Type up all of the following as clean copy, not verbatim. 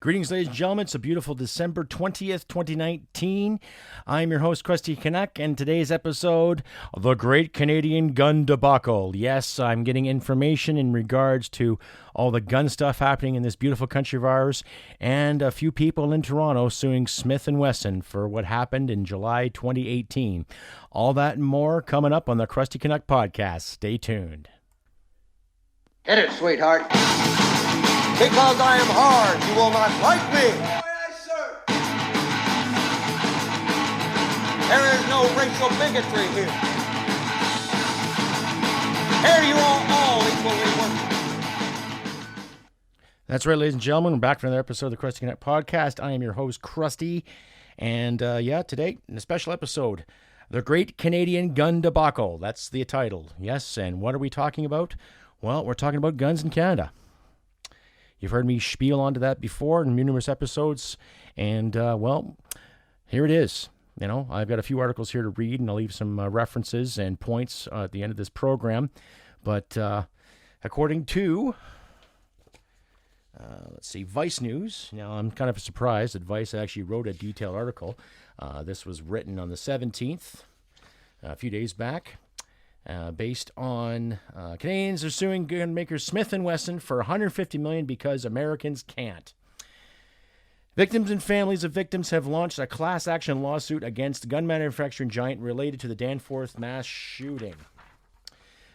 Greetings, ladies and gentlemen. It's a beautiful December 20th, 2019. I'm your host, Krusty CANUCK, and today's episode, The Great Canadian Gun Debacle. Yes, I'm getting information in regards to all the gun stuff happening in this beautiful country of ours, and a few people in Toronto suing Smith Wesson for what happened in July 2018. All that and more coming up on the Krusty CANUCK podcast. Stay tuned. Hit it, sweetheart. Because I am hard, you will not like me. Aye, sir. There is no racial bigotry here. Here you are all equally worthless. That's right, ladies and gentlemen. We're back for another episode of the Krusty CANUCK podcast. I am your host, Krusty. And today, in a special episode, The Great Canadian Gun Debacle. That's the title. Yes, and what are we talking about? Well, we're talking about guns in Canada. You've heard me spiel onto that before in numerous episodes, and, here it is. You know, I've got a few articles here to read, and I'll leave some references and points at the end of this program. But according to, Vice News, now I'm kind of surprised that Vice actually wrote a detailed article. This was written on the 17th, a few days back. Based on Canadians are suing gunmaker Smith & Wesson for $150 million because Americans can't. Victims and families of victims have launched a class action lawsuit against gun manufacturing giant related to the Danforth mass shooting.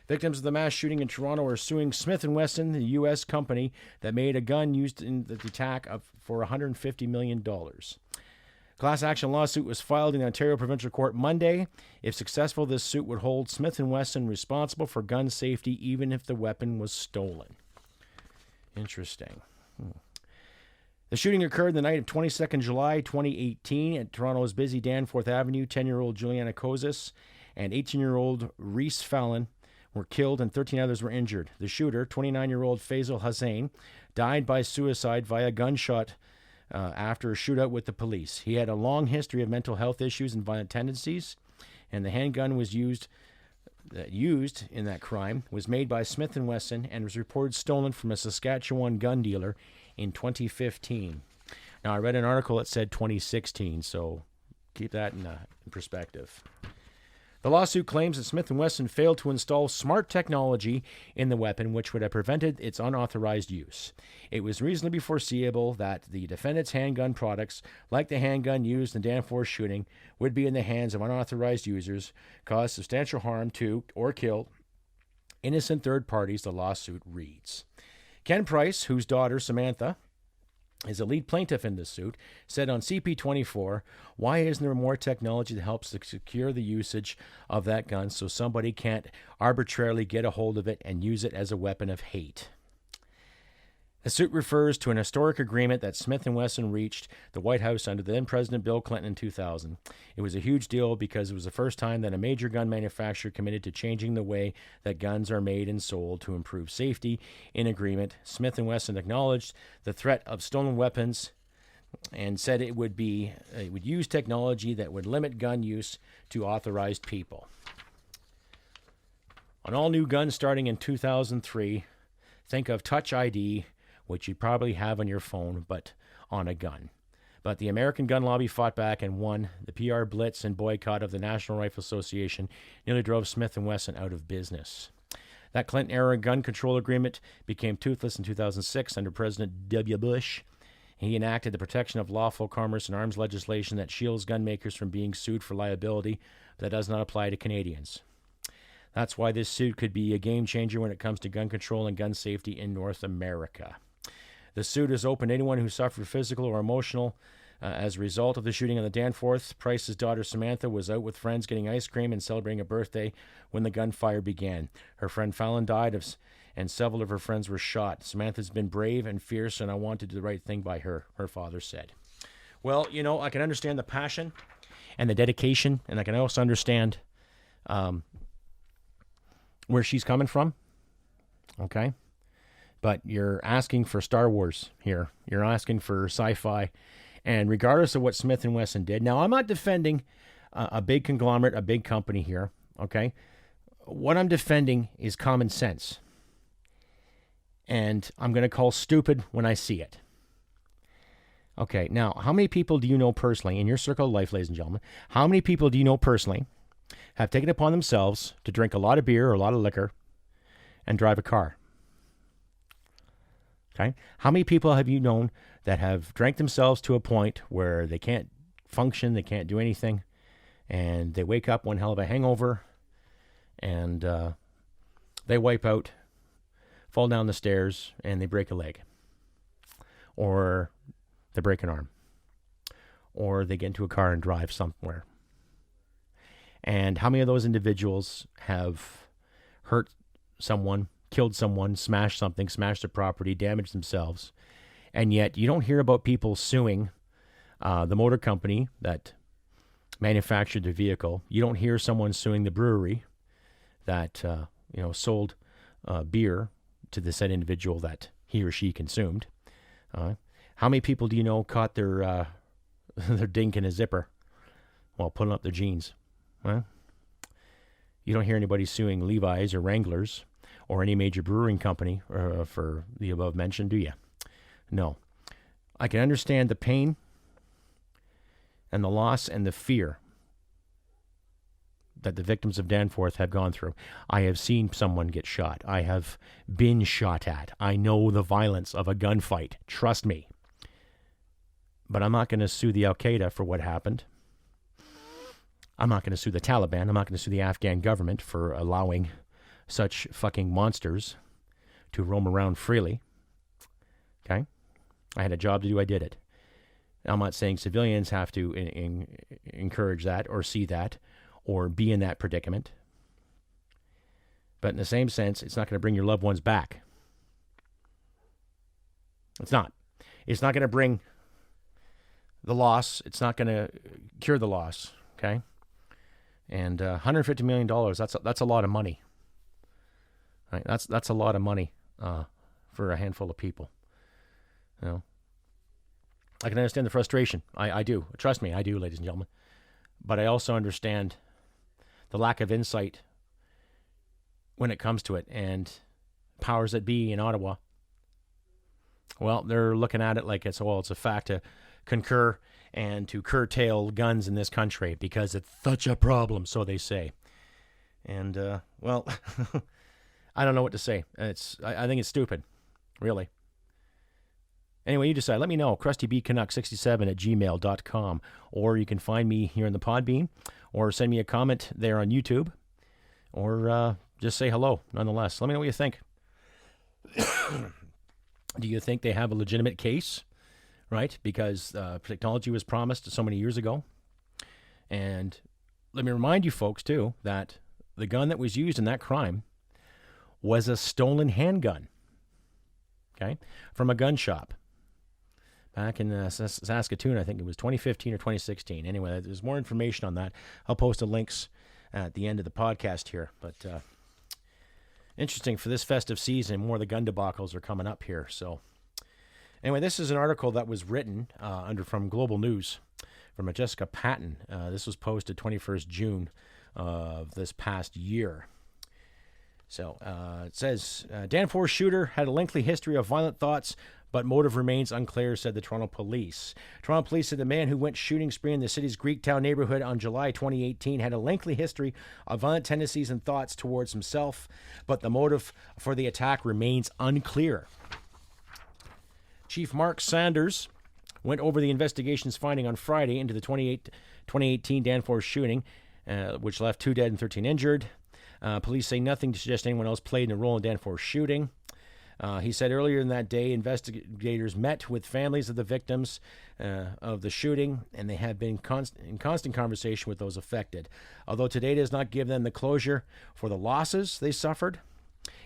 Victims of the mass shooting in Toronto are suing Smith & Wesson, the U.S. company that made a gun used in the attack for $150 million. Class action lawsuit was filed in the Ontario Provincial Court Monday. If successful, this suit would hold Smith & Wesson responsible for gun safety even if the weapon was stolen. Interesting. The shooting occurred the night of 22nd July 2018 at Toronto's busy Danforth Avenue. 10-year-old Juliana Kozis and 18-year-old Reese Fallon were killed and 13 others were injured. The shooter, 29-year-old Faisal Hussain, died by suicide via gunshot after a shootout with the police. He had a long history of mental health issues and violent tendencies, and the handgun was used in that crime was made by Smith & Wesson and was reported stolen from a Saskatchewan gun dealer in 2015. Now, I read an article that said 2016, so keep that in perspective. The lawsuit claims that Smith & Wesson failed to install smart technology in the weapon, which would have prevented its unauthorized use. It was reasonably foreseeable that the defendant's handgun products, like the handgun used in the Danforth shooting, would be in the hands of unauthorized users, cause substantial harm to, or kill, innocent third parties, the lawsuit reads. Ken Price, whose daughter, Samantha, is a lead plaintiff in this suit, said on CP24, why isn't there more technology that helps to secure the usage of that gun so somebody can't arbitrarily get a hold of it and use it as a weapon of hate? The suit refers to an historic agreement that Smith & Wesson reached the White House under then President Bill Clinton in 2000. It was a huge deal because it was the first time that a major gun manufacturer committed to changing the way that guns are made and sold to improve safety. In agreement, Smith & Wesson acknowledged the threat of stolen weapons and said it would use technology that would limit gun use to authorized people. On all new guns starting in 2003, think of Touch ID, which you probably have on your phone, but on a gun. But the American gun lobby fought back and won. The PR blitz and boycott of the National Rifle Association nearly drove Smith & Wesson out of business. That Clinton-era gun control agreement became toothless in 2006 under President W. Bush. He enacted the Protection of Lawful Commerce and Arms legislation that shields gun makers from being sued for liability, but that does not apply to Canadians. That's why this suit could be a game changer when it comes to gun control and gun safety in North America. The suit is open to anyone who suffered physical or emotional as a result of the shooting on the Danforth. Price's daughter Samantha was out with friends getting ice cream and celebrating a birthday when the gunfire began. Her friend Fallon died and several of her friends were shot. Samantha's been brave and fierce, and I want to do the right thing by her, her father said. Well, you know, I can understand the passion and the dedication, and I can also understand where she's coming from, okay? But you're asking for Star Wars here. You're asking for sci-fi. And regardless of what Smith & Wesson did, now I'm not defending a big conglomerate, a big company here, okay? What I'm defending is common sense. And I'm going to call stupid when I see it. Okay, now, how many people do you know personally, in your circle of life, ladies and gentlemen, how many people do you know personally have taken upon themselves to drink a lot of beer or a lot of liquor and drive a car? Okay, how many people have you known that have drank themselves to a point where they can't function, they can't do anything, and they wake up one hell of a hangover, and they wipe out, fall down the stairs, and they break a leg, or they break an arm, or they get into a car and drive somewhere? And how many of those individuals have hurt someone, killed someone, smashed something, smashed a property, damaged themselves, and yet you don't hear about people suing the motor company that manufactured the vehicle. You don't hear someone suing the brewery that sold beer to the said individual that he or she consumed. How many people do you know caught their their dink in a zipper while pulling up their jeans? Well, you don't hear anybody suing Levi's or Wranglers or any major brewing company for the above mentioned, do you? No. I can understand the pain and the loss and the fear that the victims of Danforth have gone through. I have seen someone get shot. I have been shot at. I know the violence of a gunfight. Trust me. But I'm not going to sue the Al-Qaeda for what happened. I'm not going to sue the Taliban. I'm not going to sue the Afghan government for allowing such fucking monsters to roam around freely. Okay? I had a job to do. I did it. I'm not saying civilians have to encourage that or see that or be in that predicament. But in the same sense, it's not going to bring your loved ones back. It's not. It's not going to bring the loss. It's not going to cure the loss. Okay? And $150 million, that's a lot of money. Right? That's a lot of money for a handful of people. You know? I can understand the frustration. I do. Trust me, I do, ladies and gentlemen. But I also understand the lack of insight when it comes to it. And powers that be in Ottawa, well, they're looking at it like it's a fact to concur and to curtail guns in this country because it's such a problem, so they say. And, well, I don't know what to say. I think it's stupid, really. Anyway, you decide. Let me know. CrustyBCanuck67@gmail.com. Or you can find me here in the Podbean. Or send me a comment there on YouTube. Or just say hello, nonetheless. Let me know what you think. Do you think they have a legitimate case? Right? Because technology was promised so many years ago. And let me remind you folks, too, that the gun that was used in that crime was a stolen handgun. Okay? From a gun shop. Back in Saskatoon, I think it was 2015 or 2016. Anyway, there's more information on that. I'll post the links at the end of the podcast here. But interesting, for this festive season, more of the gun debacles are coming up here. So anyway, this is an article that was written from Global News from Jessica Patton. This was posted 21st June of this past year. So it says, Danforth shooter had a lengthy history of violent thoughts, but motive remains unclear, said the Toronto police. Toronto police said the man who went shooting spree in the city's Greektown neighborhood on July 2018 had a lengthy history of violent tendencies and thoughts towards himself, but the motive for the attack remains unclear. Chief Mark Sanders went over the investigation's finding on Friday into the 2018 Danforth shooting, which left 2 dead and 13 injured. Police say nothing to suggest anyone else played in a role in Danforth's shooting. He said earlier in that day, investigators met with families of the victims of the shooting, and they have been in constant conversation with those affected. Although today does not give them the closure for the losses they suffered,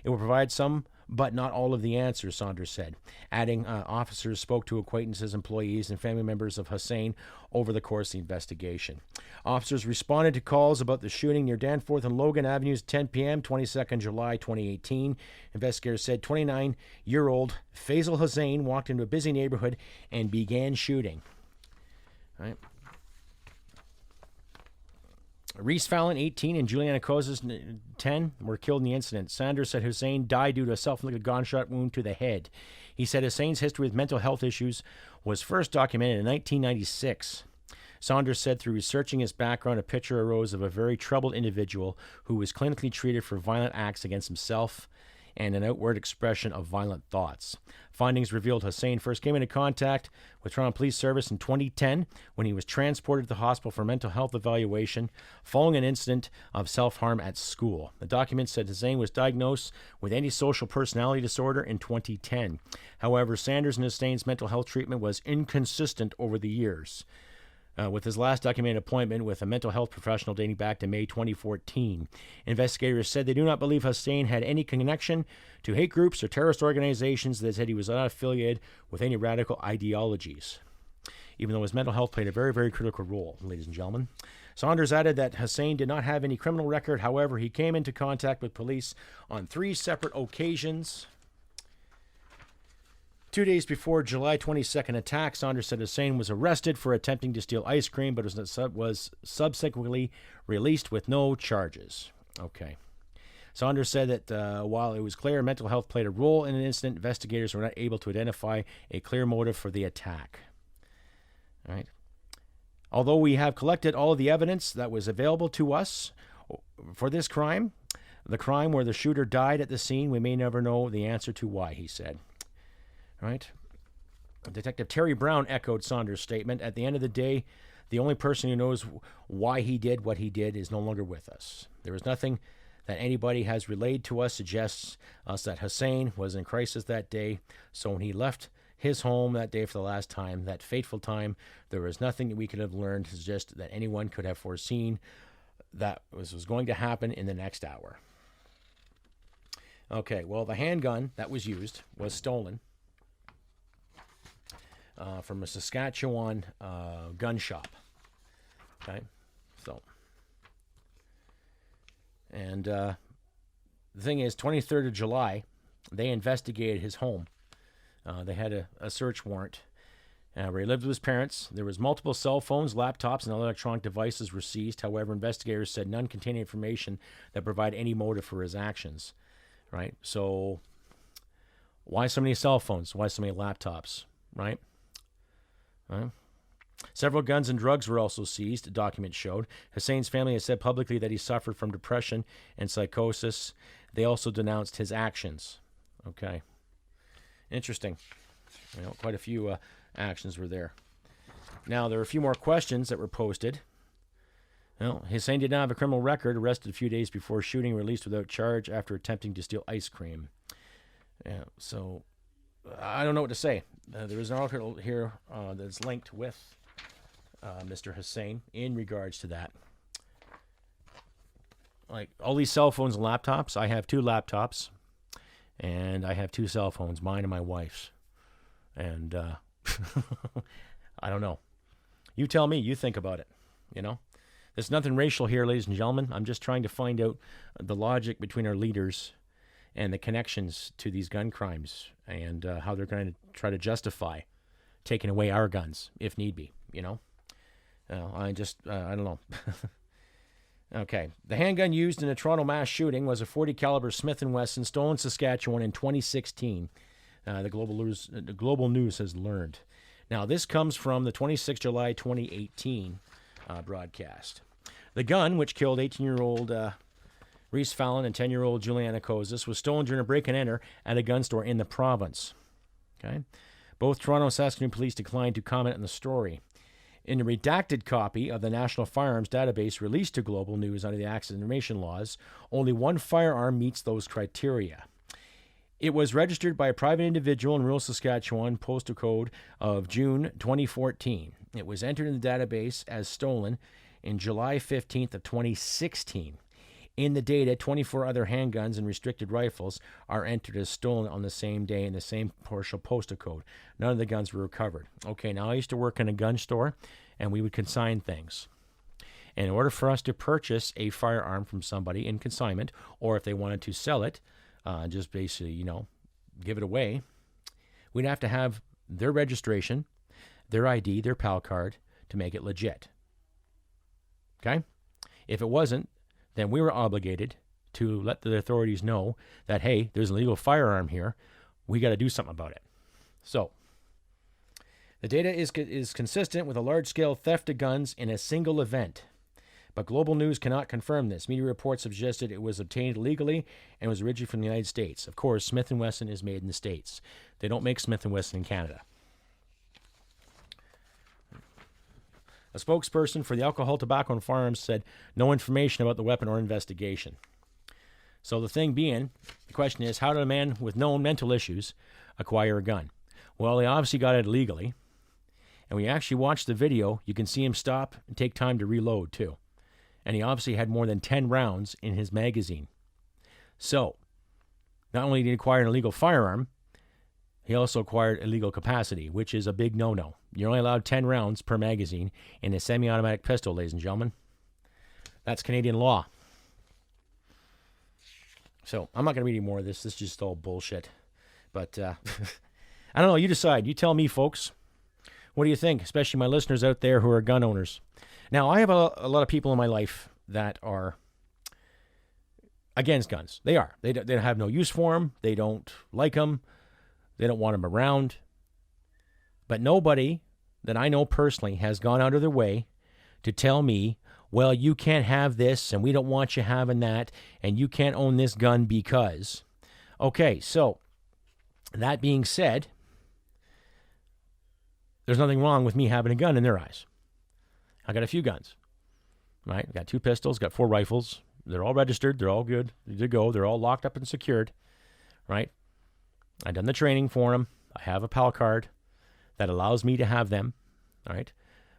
it will provide some, but not all of the answers, Saunders said, adding officers spoke to acquaintances, employees, and family members of Hussain over the course of the investigation. Officers responded to calls about the shooting near Danforth and Logan Avenues at 10 p.m., 22nd July 2018. Investigators said 29-year-old Faisal Hussain walked into a busy neighborhood and began shooting. All right. Reese Fallon, 18, and Juliana Kozas, 10, were killed in the incident. Sanders said Hussain died due to a self-inflicted gunshot wound to the head. He said Hussain's history with mental health issues was first documented in 1996. Saunders said through researching his background, a picture arose of a very troubled individual who was clinically treated for violent acts against himself and an outward expression of violent thoughts. Findings revealed Hussain first came into contact with Toronto Police Service in 2010 when he was transported to the hospital for mental health evaluation following an incident of self-harm at school. The document said Hussain was diagnosed with antisocial personality disorder in 2010. However, Sanders and Hussain's mental health treatment was inconsistent over the years, with his last documented appointment with a mental health professional dating back to May 2014. Investigators said they do not believe Hussain had any connection to hate groups or terrorist organizations. They said he was not affiliated with any radical ideologies, even though his mental health played a very, very critical role, ladies and gentlemen. Saunders added that Hussain did not have any criminal record. However, he came into contact with police on 3 separate occasions. 2 days before July 22nd attack, Saunders said Hussain was arrested for attempting to steal ice cream, but was subsequently released with no charges. Okay. Saunders said that while it was clear mental health played a role in an incident, investigators were not able to identify a clear motive for the attack. All right. Although we have collected all of the evidence that was available to us for this crime, the crime where the shooter died at the scene, we may never know the answer to why, he said. Right? Detective Terry Brown echoed Saunders' statement. At the end of the day, the only person who knows why he did what he did is no longer with us. There is nothing that anybody has relayed to us suggests us that Hussain was in crisis that day. So when he left his home that day for the last time, that fateful time, there was nothing that we could have learned to suggest that anyone could have foreseen that was going to happen in the next hour. Okay, well, the handgun that was used was stolen from a Saskatchewan gun shop. Okay, so, and the thing is, 23rd of July, they investigated his home. They had a search warrant where he lived with his parents. There was multiple cell phones, laptops, and electronic devices were seized. However, investigators said none contained information that provide any motive for his actions. Right? So, why so many cell phones? Why so many laptops? Right? Several guns and drugs were also seized, a document showed. Hussain's family has said publicly that he suffered from depression and psychosis. They also denounced his actions. Okay. Interesting. Quite a few actions were there. Now, there are a few more questions that were posted. Hussain did not have a criminal record, arrested a few days before shooting, released without charge after attempting to steal ice cream. So, I don't know what to say. There is an article here that's linked with Mr. Hussain in regards to that. Like, all these cell phones and laptops, I have 2 laptops, and I have 2 cell phones, mine and my wife's. And I don't know. You tell me, you think about it, There's nothing racial here, ladies and gentlemen. I'm just trying to find out the logic between our leaders and the connections to these gun crimes and how they're going to try to justify taking away our guns, if need be, I don't know. Okay. The handgun used in a Toronto mass shooting was a .40 caliber Smith Wesson stolen in Saskatchewan in 2016. The Global News has learned. Now, this comes from the 26th July 2018 broadcast. The gun, which killed 18-year-old Reese Fallon and 10-year-old Juliana Kozis, was stolen during a break-and-enter at a gun store in the province. Okay, both Toronto and Saskatoon police declined to comment on the story. In a redacted copy of the National Firearms Database released to Global News under the Access Information Laws, only one firearm meets those criteria. It was registered by a private individual in rural Saskatchewan, postal code of June 2014. It was entered in the database as stolen in July 15th of 2016. In the data, 24 other handguns and restricted rifles are entered as stolen on the same day in the same partial postal code. None of the guns were recovered. Okay, now I used to work in a gun store, and we would consign things. And in order for us to purchase a firearm from somebody in consignment, or if they wanted to sell it, just basically, give it away, we'd have to have their registration, their ID, their PAL card to make it legit. Okay? If it wasn't, then we were obligated to let the authorities know that, hey, there's an illegal firearm here. We got to do something about it. So, The data is consistent with a large-scale theft of guns in a single event. But global news cannot confirm this. Media reports have suggested it was obtained illegally and was originally from the United States. Of course, Smith Wesson is made in the States. They don't make Smith Wesson in Canada. A spokesperson for the Alcohol, Tobacco, and Firearms said no information about the weapon or investigation. So the thing being, the question is, how did a man with known mental issues acquire a gun? Well, he obviously got it illegally. And when you actually watch the video, you can see him stop and take time to reload, too. And he obviously had more than 10 rounds in his magazine. So, not only did he acquire an illegal firearm, he also acquired illegal capacity, which is a big no-no. You're only allowed 10 rounds per magazine in a semi-automatic pistol, ladies and gentlemen. That's Canadian law. So, I'm not going to read any more of this. This is just all bullshit. But, I don't know. You decide. You tell me, folks. What do you think? Especially my listeners out there who are gun owners. Now, I have a lot of people in my life that are against guns. They are. They have no use for them. They don't like them. They don't want them around. But nobody that I know personally has gone out of their way to tell me, well, you can't have this, and we don't want you having that, and you can't own this gun because. Okay, so that being said, there's nothing wrong with me having a gun in their eyes. I got a few guns, right? I got 2 pistols, got 4 rifles. They're all registered. They're all good to go. They're all locked up and secured, right? I've done the training for them. I have a PAL card that allows me to have them, all right?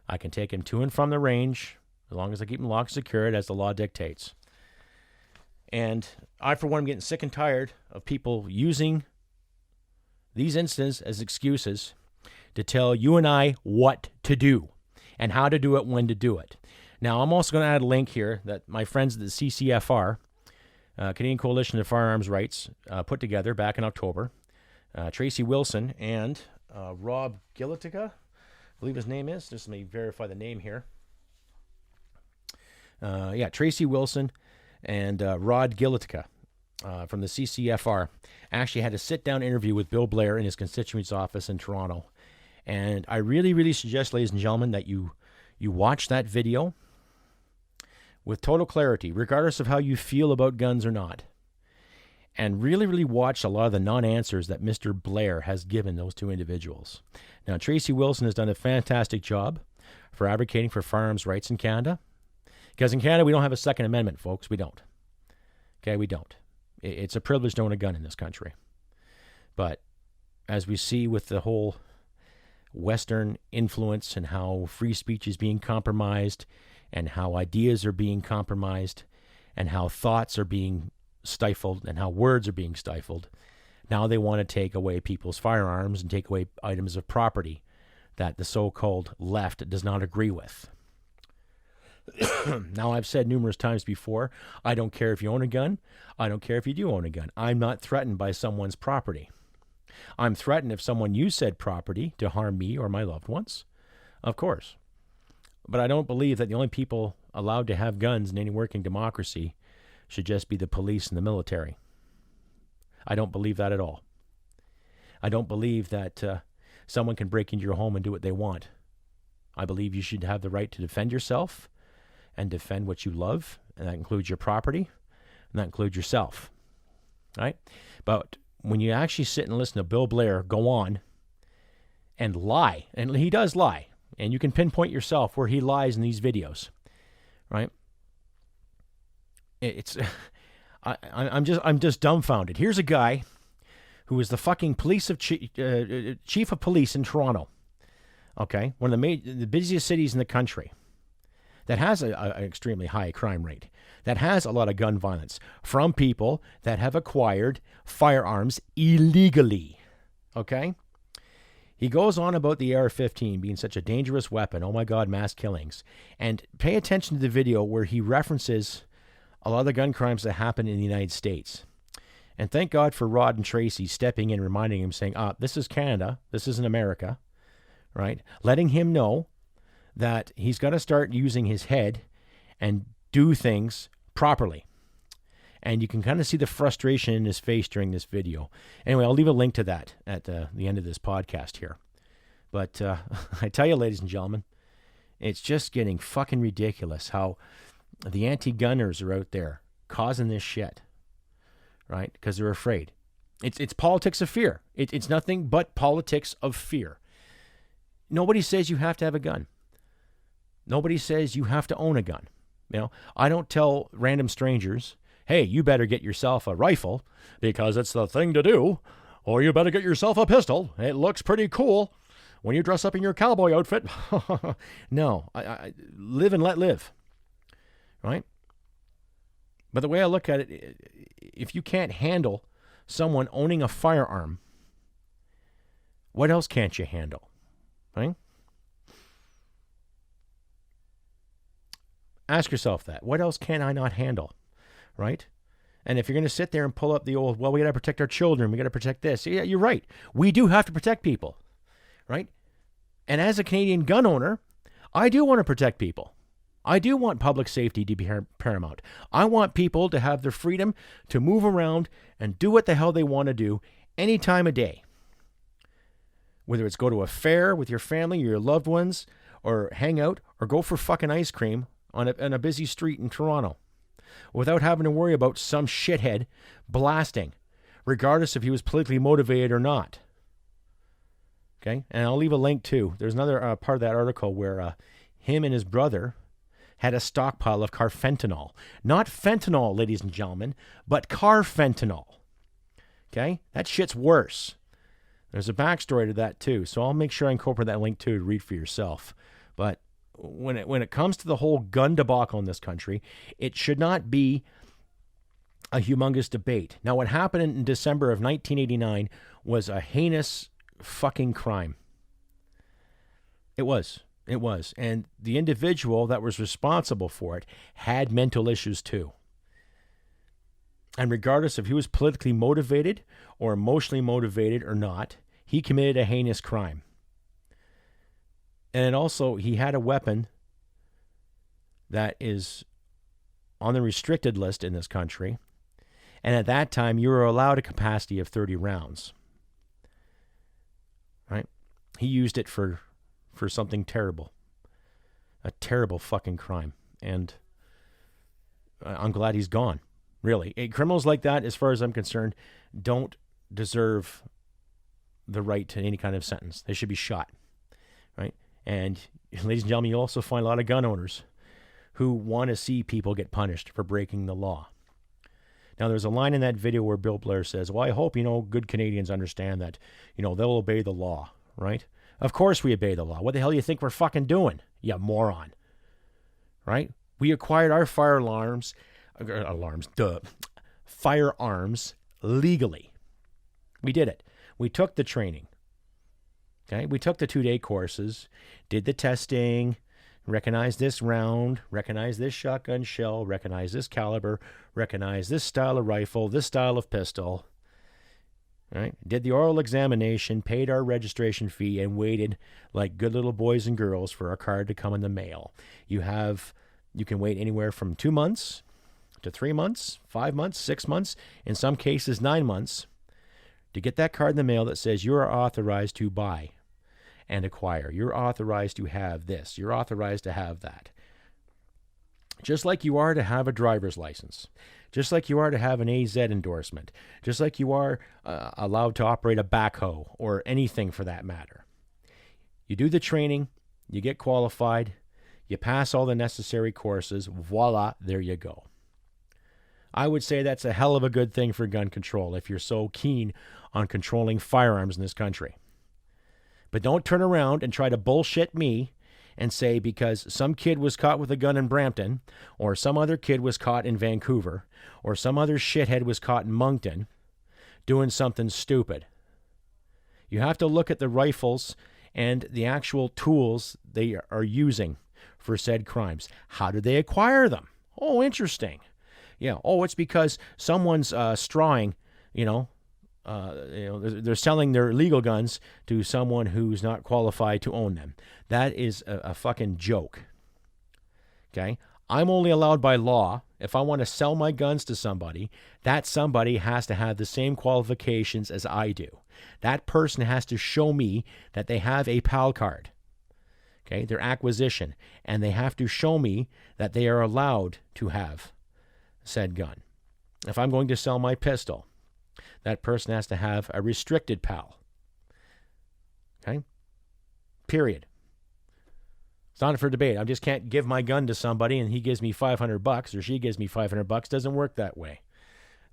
I can take them to and from the range as long as I keep them locked and secured as the law dictates. And I, for one, am getting sick and tired of people using these incidents as excuses to tell you and I what to do and how to do it, when to do it. Now, I'm also going to add a link here that my friends at the CCFR, Canadian Coalition of Firearms Rights, put together back in October. Tracy Wilson and Rob Gilitica, I believe his name is. Just let me verify the name here. Tracy Wilson and Rod Gilitica from the CCFR actually had a sit-down interview with Bill Blair in his constituent's office in Toronto. And I really, really suggest, ladies and gentlemen, that you watch that video with total clarity, regardless of how you feel about guns or not. And really, really watch a lot of the non-answers that Mr. Blair has given those 2 individuals. Now, Tracy Wilson has done a fantastic job for advocating for firearms rights in Canada. Because in Canada, we don't have a Second Amendment, folks. We don't. Okay, we don't. It's a privilege to own a gun in this country. But as we see with the whole Western influence and how free speech is being compromised and how ideas are being compromised and how thoughts are being stifled and how words are being stifled, now they want to take away people's firearms and take away items of property that the so-called left does not agree with. Now, I've said numerous times before, I don't care if you own a gun. I don't care if you do own a gun. I'm not threatened by someone's property. I'm threatened if someone used said property to harm me or my loved ones, of course. But I don't believe that the only people allowed to have guns in any working democracy should just be the police and the military. I don't believe that at all. I don't believe that someone can break into your home and do what they want. I believe you should have the right to defend yourself and defend what you love, and that includes your property, and that includes yourself, right? But when you actually sit and listen to Bill Blair go on and lie, and he does lie, and you can pinpoint yourself where he lies in these videos, right? I'm just dumbfounded. Here's a guy who is the fucking chief of police in Toronto, okay, one of the busiest cities in the country, that has an extremely high crime rate, that has a lot of gun violence from people that have acquired firearms illegally, okay? He goes on about the AR-15 being such a dangerous weapon, oh my God, mass killings, and pay attention to the video where he references a lot of the gun crimes that happen in the United States. And thank God for Rod and Tracy stepping in, reminding him, saying, this is Canada, this isn't America, right? Letting him know that he's got to start using his head and do things properly. And you can kind of see the frustration in his face during this video. Anyway, I'll leave a link to that at the end of this podcast here. But I tell you, ladies and gentlemen, it's just getting fucking ridiculous how the anti-gunners are out there causing this shit, right? Because they're afraid. It's politics of fear. It's nothing but politics of fear. Nobody says you have to have a gun. Nobody says you have to own a gun. You know, I don't tell random strangers, hey, you better get yourself a rifle because it's the thing to do, or you better get yourself a pistol. It looks pretty cool when you dress up in your cowboy outfit. No, I live and let live, right? But the way I look at it, if you can't handle someone owning a firearm, what else can't you handle, right? Ask yourself that. What else can I not handle, right? And if you're going to sit there and pull up the old, well, we got to protect our children, we got to protect this. Yeah, you're right. We do have to protect people, right? And as a Canadian gun owner, I do want to protect people. I do want public safety to be paramount. I want people to have the freedom to move around and do what the hell they want to do any time of day. Whether it's go to a fair with your family or your loved ones, or hang out, or go for fucking ice cream on a busy street in Toronto without having to worry about some shithead blasting, regardless if he was politically motivated or not. Okay? And I'll leave a link too. There's another part of that article where him and his brother had a stockpile of carfentanil. Not fentanyl, ladies and gentlemen, but carfentanil. Okay? That shit's worse. There's a backstory to that too, so I'll make sure I incorporate that link too to read for yourself. But when it comes to the whole gun debacle in this country, it should not be a humongous debate. Now, what happened in December of 1989 was a heinous fucking crime. It was. And the individual that was responsible for it had mental issues too. And regardless if he was politically motivated or emotionally motivated or not, he committed a heinous crime. And also, he had a weapon that is on the restricted list in this country. And at that time, you were allowed a capacity of 30 rounds. Right? He used it for something terrible. A terrible fucking crime. And I'm glad he's gone. Really. Criminals like that, as far as I'm concerned, don't deserve the right to any kind of sentence. They should be shot. Right? And ladies and gentlemen, you also find a lot of gun owners who want to see people get punished for breaking the law. Now, there's a line in that video where Bill Blair says, well, I hope, good Canadians understand that, they'll obey the law, right? Of course we obey the law. What the hell do you think we're fucking doing, you moron? Right? We acquired our firearms legally. We did it. We took the training. Okay? We took the 2-day courses, did the testing, recognized this round, recognized this shotgun shell, recognized this caliber, recognized this style of rifle, this style of pistol. Right? Did the oral examination, paid our registration fee, and waited like good little boys and girls for our card to come in the mail. You can wait anywhere from 2 months to 3 months, 5 months, 6 months, in some cases 9 months, to get that card in the mail that says you are authorized to buy and acquire. You're authorized to have this. You're authorized to have that. Just like you are to have a driver's license. Just like you are to have an AZ endorsement. Just like you are allowed to operate a backhoe or anything for that matter. You do the training, you get qualified, you pass all the necessary courses, voila, there you go. I would say that's a hell of a good thing for gun control if you're so keen on controlling firearms in this country. But don't turn around and try to bullshit me and say because some kid was caught with a gun in Brampton, or some other kid was caught in Vancouver, or some other shithead was caught in Moncton doing something stupid. You have to look at the rifles and the actual tools they are using for said crimes. How did they acquire them? Oh, interesting. Yeah. Oh, it's because someone's strawing, they're selling their legal guns to someone who's not qualified to own them. That is a fucking joke. Okay? I'm only allowed by law, if I want to sell my guns to somebody, that somebody has to have the same qualifications as I do. That person has to show me that they have a PAL card, okay, their acquisition, and they have to show me that they are allowed to have said gun. If I'm going to sell my pistol, that person has to have a restricted PAL, okay, period. It's not for debate. I just can't give my gun to somebody and he gives me $500 or she gives me $500. Doesn't work that way.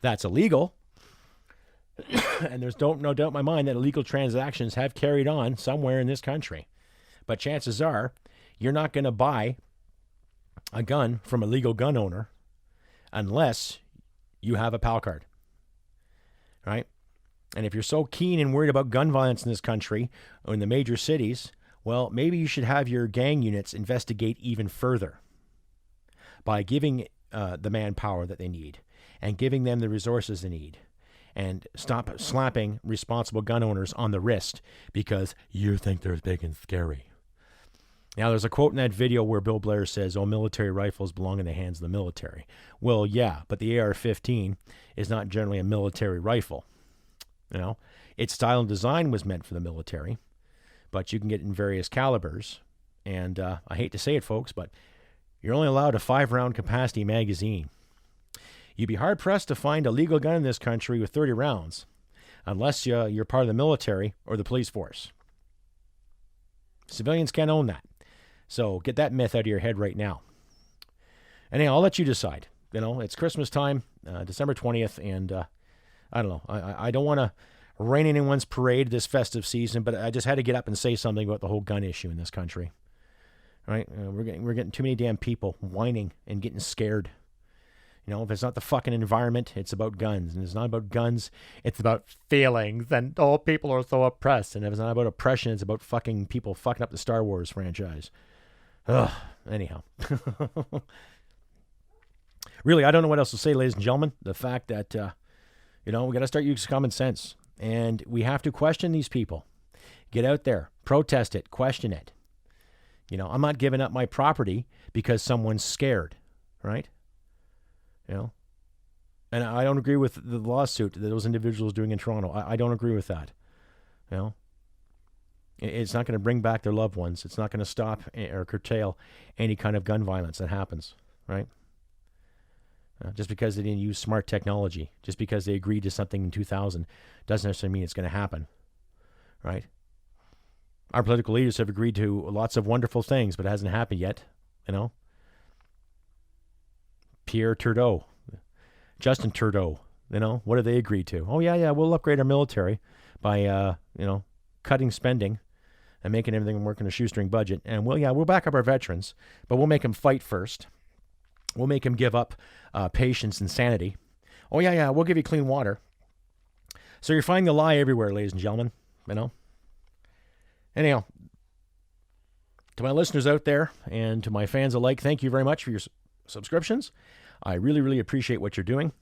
That's illegal. And there's no doubt in my mind that illegal transactions have carried on somewhere in this country. But chances are you're not going to buy a gun from a legal gun owner unless you have a PAL card. Right? And if you're so keen and worried about gun violence in this country or in the major cities, well, maybe you should have your gang units investigate even further by giving the manpower that they need and giving them the resources they need, and stop slapping responsible gun owners on the wrist because you think they're big and scary. Now, there's a quote in that video where Bill Blair says, "Oh, military rifles belong in the hands of the military." Well, yeah, but the AR-15 is not generally a military rifle. You know, its style and design was meant for the military, but you can get it in various calibers. And I hate to say it, folks, but you're only allowed a 5-round capacity magazine. You'd be hard-pressed to find a legal gun in this country with 30 rounds unless you're part of the military or the police force. Civilians can't own that. So get that myth out of your head right now. Anyhow, I'll let you decide. You know, it's Christmas time, December 20th, and I don't know. I don't want to rain anyone's parade this festive season, but I just had to get up and say something about the whole gun issue in this country. Right? We're getting too many damn people whining and getting scared. You know, if it's not the fucking environment, it's about guns. And if it's not about guns, it's about feelings. And all people are so oppressed. And if it's not about oppression, it's about fucking people fucking up the Star Wars franchise. Ugh. Anyhow. Really, I don't know what else to say, ladies and gentlemen. The fact that, we got to start using common sense. And we have to question these people. Get out there. Protest it. Question it. You know, I'm not giving up my property because someone's scared. Right? You know, and I don't agree with the lawsuit that those individuals doing in Toronto. I don't agree with that. You know, it's not going to bring back their loved ones. It's not going to stop or curtail any kind of gun violence that happens, right? Just because they didn't use smart technology, just because they agreed to something in 2000, doesn't necessarily mean it's going to happen, right? Our political leaders have agreed to lots of wonderful things, but it hasn't happened yet, you know? Pierre Trudeau, Justin Trudeau, you know, what did they agree to? Oh, yeah, we'll upgrade our military by, cutting spending and making everything work in a shoestring budget. And, we'll back up our veterans, but we'll make them fight first. We'll make them give up patience and sanity. Oh, yeah, we'll give you clean water. So you're finding the lie everywhere, ladies and gentlemen, you know. Anyhow, to my listeners out there and to my fans alike, thank you very much for your subscriptions. I really, really appreciate what you're doing.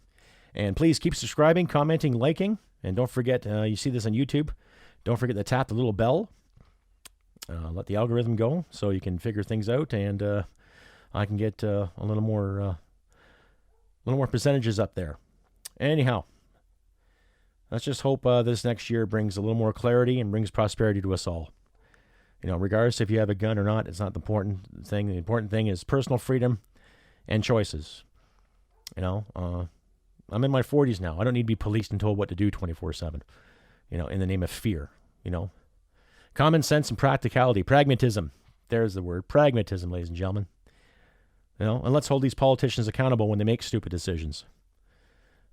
And please keep subscribing, commenting, liking. And don't forget, you see this on YouTube, don't forget to tap the little bell. Let the algorithm go so you can figure things out. And I can get a little more percentages up there. Anyhow, let's just hope this next year brings a little more clarity and brings prosperity to us all. You know, regardless if you have a gun or not, it's not the important thing. The important thing is personal freedom and choices. You know, I'm in my 40s now. I don't need to be policed and told what to do 24/7, you know, in the name of fear, you know. Common sense and practicality, pragmatism. There's the word, pragmatism, ladies and gentlemen. You know, and let's hold these politicians accountable when they make stupid decisions.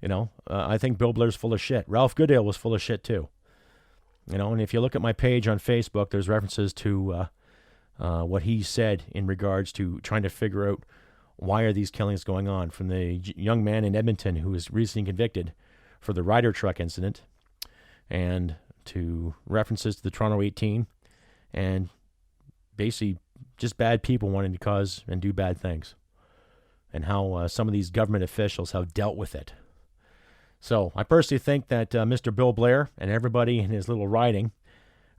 You know, I think Bill Blair's full of shit. Ralph Goodale was full of shit too. You know, and if you look at my page on Facebook, there's references to what he said in regards to trying to figure out why are these killings going on, from the young man in Edmonton who was recently convicted for the Ryder truck incident, and to references to the Toronto 18, and basically just bad people wanting to cause and do bad things, and how some of these government officials have dealt with it. So I personally think that Mr. Bill Blair and everybody in his little riding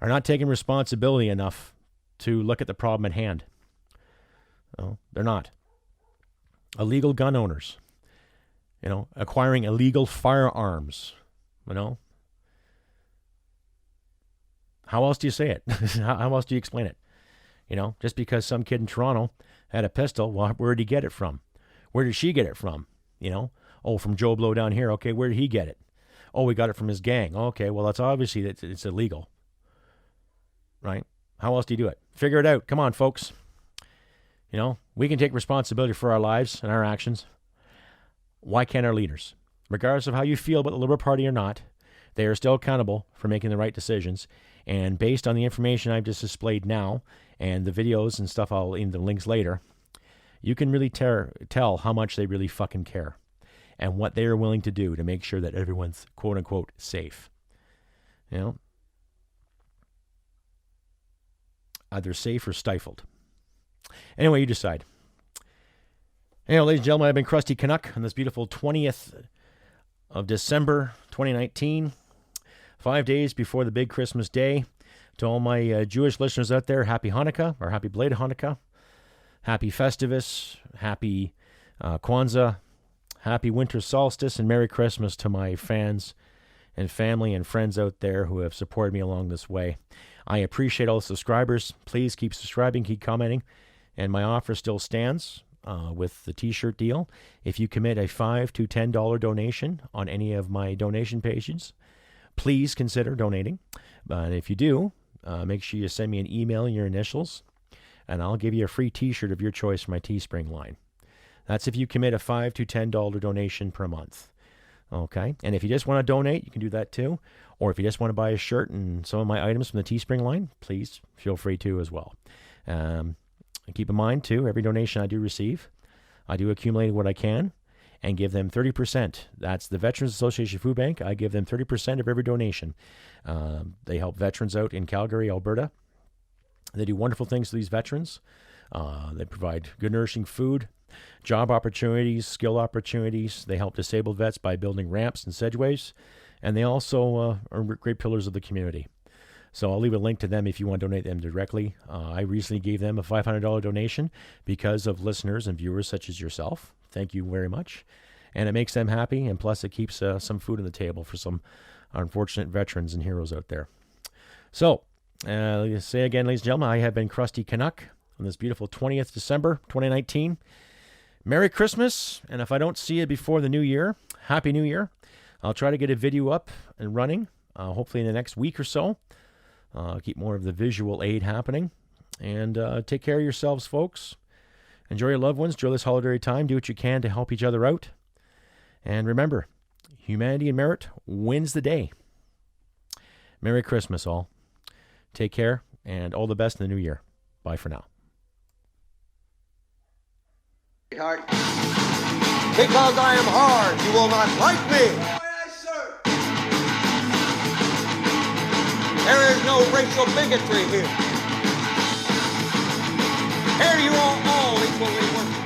are not taking responsibility enough to look at the problem at hand. No, they're not. illegal gun owners, acquiring illegal firearms, How else do you say it? How else do you explain it? Just because some kid in Toronto had a pistol, well, where did he get it from? Where did she get it from? Oh, from Joe Blow down here. Okay, where did he get it? Oh, we got it from his gang. Okay, well, that's obviously it's illegal, right? How else do you do it? Figure it out. Come on, folks. We can take responsibility for our lives and our actions. Why can't our leaders? Regardless of how you feel about the Liberal Party or not, they are still accountable for making the right decisions. And based on the information I've just displayed now and the videos and stuff, I'll in the links later, you can really tell how much they really fucking care and what they are willing to do to make sure that everyone's quote unquote safe. Either safe or stifled. Anyway, you decide. Ladies and gentlemen, I've been Krusty CANUCK on this beautiful 20th of December 2019. 5 days before the big Christmas day. To all my Jewish listeners out there, happy Hanukkah, or happy belated Hanukkah. Happy Festivus, happy Kwanzaa, happy winter solstice, and Merry Christmas to my fans and family and friends out there who have supported me along this way. I appreciate all the subscribers. Please keep subscribing, keep commenting. And my offer still stands with the t-shirt deal. If you commit a $5 to $10 donation on any of my donation pages, please consider donating. But if you do, make sure you send me an email and your initials, and I'll give you a free t-shirt of your choice from my Teespring line. That's if you commit a $5 to $10 donation per month. Okay? And if you just want to donate, you can do that too. Or if you just want to buy a shirt and some of my items from the Teespring line, please feel free to as well. And keep in mind too, every donation I do receive, I do accumulate what I can and give them 30%. That's the Veterans Association Food Bank. I give them 30% of every donation. They help veterans out in Calgary, Alberta. They do wonderful things to these veterans. They provide good, nourishing food, job opportunities, skill opportunities. They help disabled vets by building ramps and sedgeways. And they also are great pillars of the community. So I'll leave a link to them if you want to donate them directly. I recently gave them a $500 donation because of listeners and viewers such as yourself. Thank you very much. And it makes them happy, and plus it keeps some food on the table for some unfortunate veterans and heroes out there. So, say again, ladies and gentlemen, I have been Krusty CANUCK on this beautiful 20th December 2019. Merry Christmas, and if I don't see you before the new year, Happy New Year. I'll try to get a video up and running, hopefully in the next week or so. Keep more of the visual aid happening. And take care of yourselves, folks. Enjoy your loved ones. Enjoy this holiday time. Do what you can to help each other out. And remember, humanity and merit wins the day. Merry Christmas, all. Take care, and all the best in the new year. Bye for now. Sweetheart, because I am hard, you will not like me. There is no racial bigotry here. Here you are all equally worth.